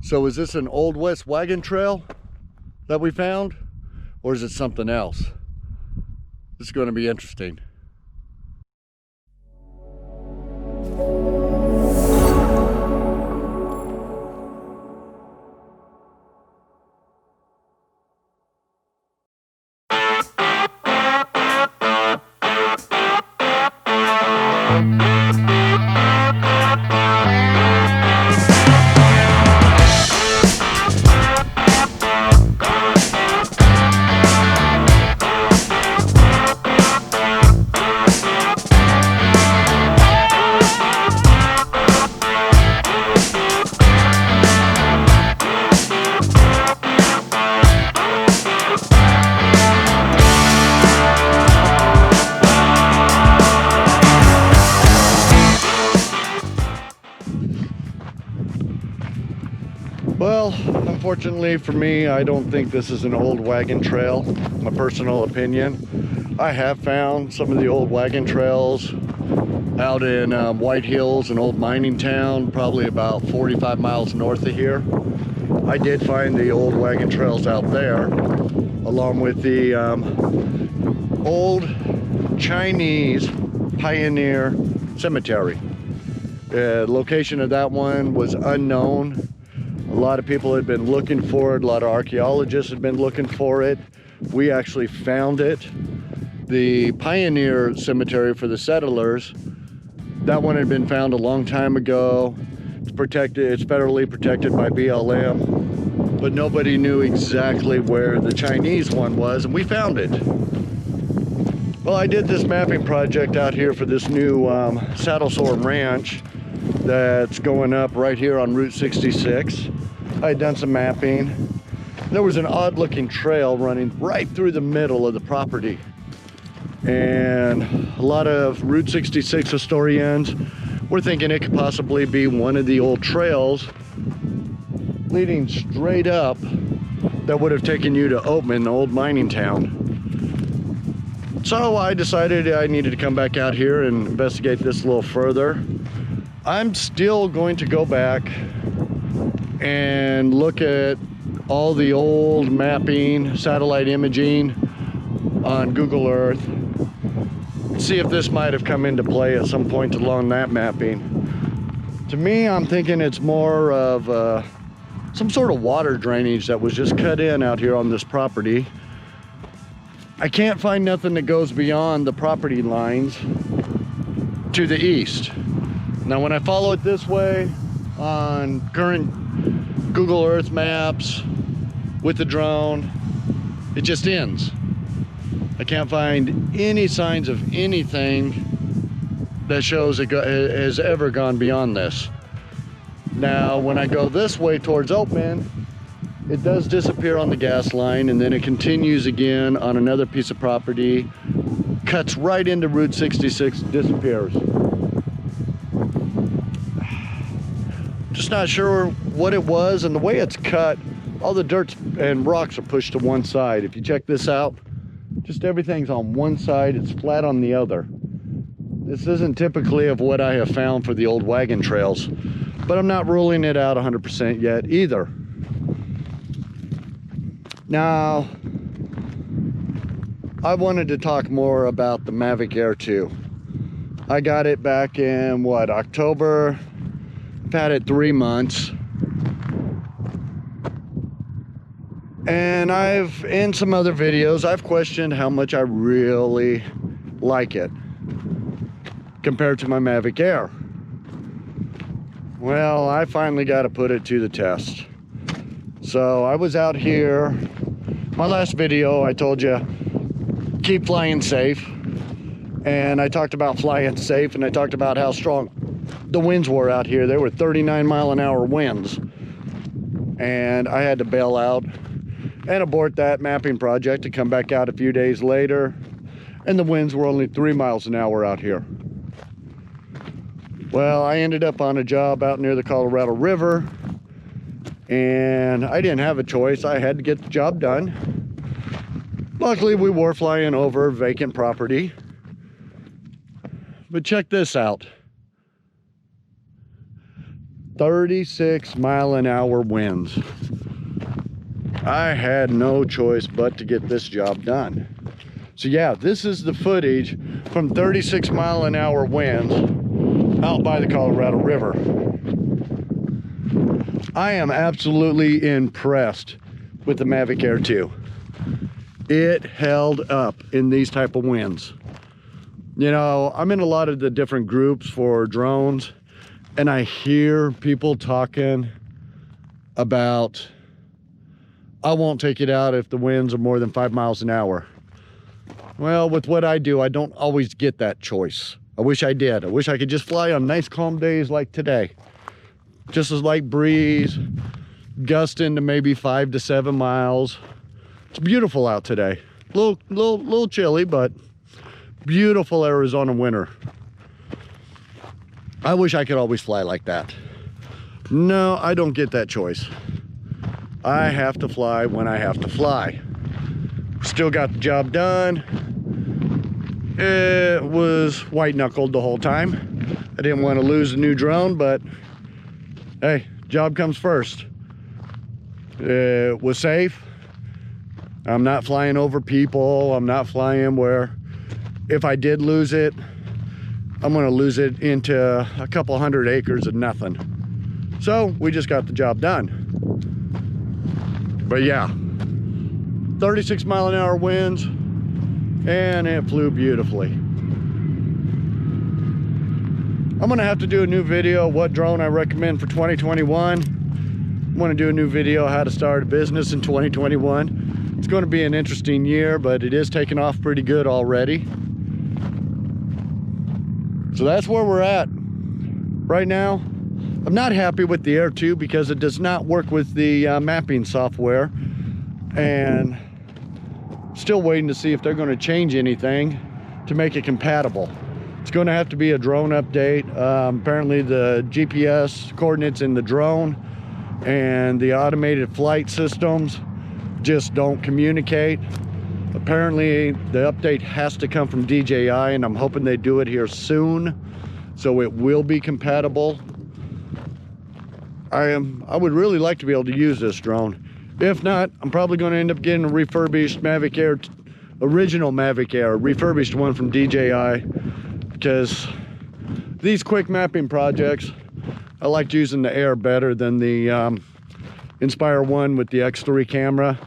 So is this an Old West wagon trail that we found, or is it something else? This is going to be interesting. Well, unfortunately for me, I don't think this is an old wagon trail, my personal opinion. I have found some of the old wagon trails out in White Hills, an old mining town, probably about 45 miles north of here. I did find the old wagon trails out there, along with the old Chinese pioneer cemetery. The location of that one was unknown. A lot of people had been looking for it. A lot of archaeologists had been looking for it. We actually found it. The pioneer cemetery for the settlers, that one had been found a long time ago. It's protected, it's federally protected by BLM, but nobody knew exactly where the Chinese one was, and we found it. Well, I did this mapping project out here for this new saddle sore ranch that's going up right here on Route 66. I had done some mapping. There was an odd looking trail running right through the middle of the property. And a lot of Route 66 historians were thinking it could possibly be one of the old trails leading straight up that would have taken you to Oatman, the old mining town. So I decided I needed to come back out here and investigate this a little further. I'm still going to go back and look at all the old mapping, satellite imaging on Google Earth, see if this might have come into play at some point along that mapping. To me, I'm thinking it's more of some sort of water drainage that was just cut in out here on this property. I can't find nothing that goes beyond the property lines to the east. Now, when I follow it this way on current Google Earth maps with the drone, it just ends. I can't find any signs of anything that shows it has ever gone beyond this. Now, when I go this way towards Oatman, it does disappear on the gas line, and then it continues again on another piece of property, cuts right into Route 66, disappears. Just not sure what it was, and the way it's cut, all the dirt and rocks are pushed to one side. If you check this out, just everything's on one side, it's flat on the other. This isn't typically of what I have found for the old wagon trails, but I'm not ruling it out 100% yet either. Now, I wanted to talk more about the Mavic Air 2. I got it back in, what, October? I've had it 3 months. And in some other videos, I've questioned how much I really like it compared to my Mavic Air. Well, I finally got to put it to the test. So I was out here. My last video, I told you, keep flying safe. And I talked about flying safe, and I talked about how strong the winds were out here. They were 39-mile-an-hour winds. And I had to bail out and abort that mapping project to come back out a few days later. And the winds were only 3 miles an hour out here. Well, I ended up on a job out near the Colorado River, and I didn't have a choice. I had to get the job done. Luckily, we were flying over vacant property. But check this out. 36-mile-an-hour winds. I had no choice but to get this job done. So yeah, this is the footage from 36-mile-an-hour winds out by the Colorado River. I am absolutely impressed with the Mavic Air 2. It held up in these type of winds. You know, I'm in a lot of the different groups for drones, and I hear people talking about, I won't take it out if the winds are more than 5 miles an hour. Well, with what I do, I don't always get that choice. I wish I did. I wish I could just fly on nice calm days like today. Just a light breeze, gusting to maybe 5 to 7 miles. It's beautiful out today. A little chilly, but beautiful Arizona winter. I wish I could always fly like that. No, I don't get that choice. I have to fly when I have to fly. Still got the job done. It was white knuckled the whole time. I didn't want to lose a new drone, but hey, job comes first. It was safe. I'm not flying over people. I'm not flying where if I did lose it, I'm gonna lose it into a couple hundred acres of nothing. So we just got the job done. But yeah, 36-mile-an-hour winds, and it flew beautifully. I'm gonna have to do a new video, what drone I recommend for 2021. I'm gonna do a new video, how to start a business in 2021. It's gonna be an interesting year, but it is taking off pretty good already. So that's where we're at right now. I'm not happy with the Air 2 because it does not work with the mapping software, and still waiting to see if they're going to change anything to make it compatible. It's going to have to be a drone update. Apparently the GPS coordinates in the drone and the automated flight systems just don't communicate. Apparently the update has to come from DJI, and I'm hoping they do it here soon so it will be compatible. I would really like to be able to use this drone. If not, I'm probably going to end up getting a refurbished Mavic Air, original Mavic Air, refurbished one from DJI, because these quick mapping projects, I liked using the Air better than the Inspire 1 with the X3 camera.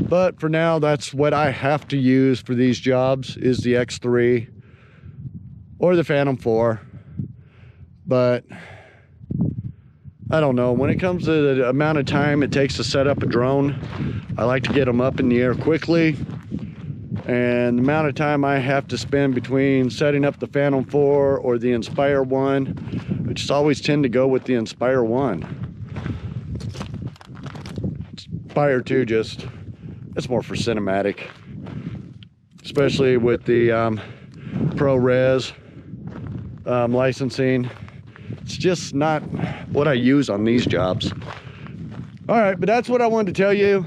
But for now, that's what I have to use for these jobs, is the X3 or the Phantom 4. But I don't know, when it comes to the amount of time it takes to set up a drone, I like to get them up in the air quickly. And the amount of time I have to spend between setting up the Phantom 4 or the Inspire 1, I just always tend to go with the Inspire 1. Inspire 2 just, it's more for cinematic, especially with the ProRes licensing. It's just not what I use on these jobs. All right, but that's what I wanted to tell you,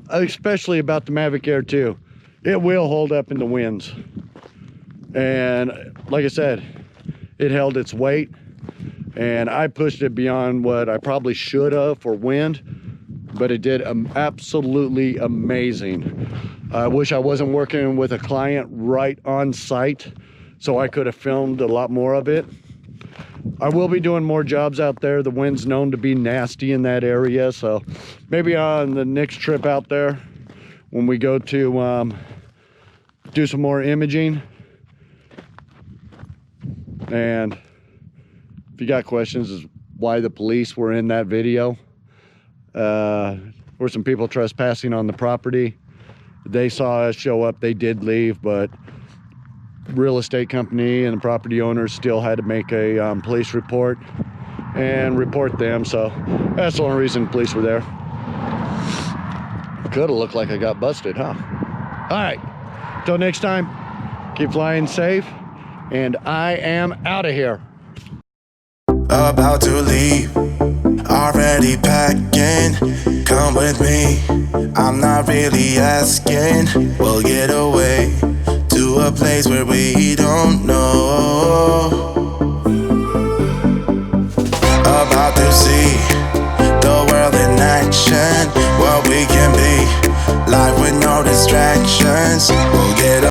especially about the Mavic Air 2. It will hold up in the winds. And like I said, it held its weight, and I pushed it beyond what I probably should have for wind, but it did absolutely amazing. I wish I wasn't working with a client right on site, so I could have filmed a lot more of it. I will be doing more jobs out there. The wind's known to be nasty in that area, so maybe on the next trip out there, when we go to do some more imaging. And if you got questions as why the police were in that video, were some people trespassing on the property. They saw us show up, they did leave, but real estate company and the property owners still had to make a police report and report them. So that's the only reason police were there. Could have looked like I got busted, huh? All right, till next time, keep flying safe, and I am out of here. About to leave, already packing. Come with me, I'm not really asking. We'll get away to a place where we don't know. about to see the world in action, what we can be, life with no distractions. We'll get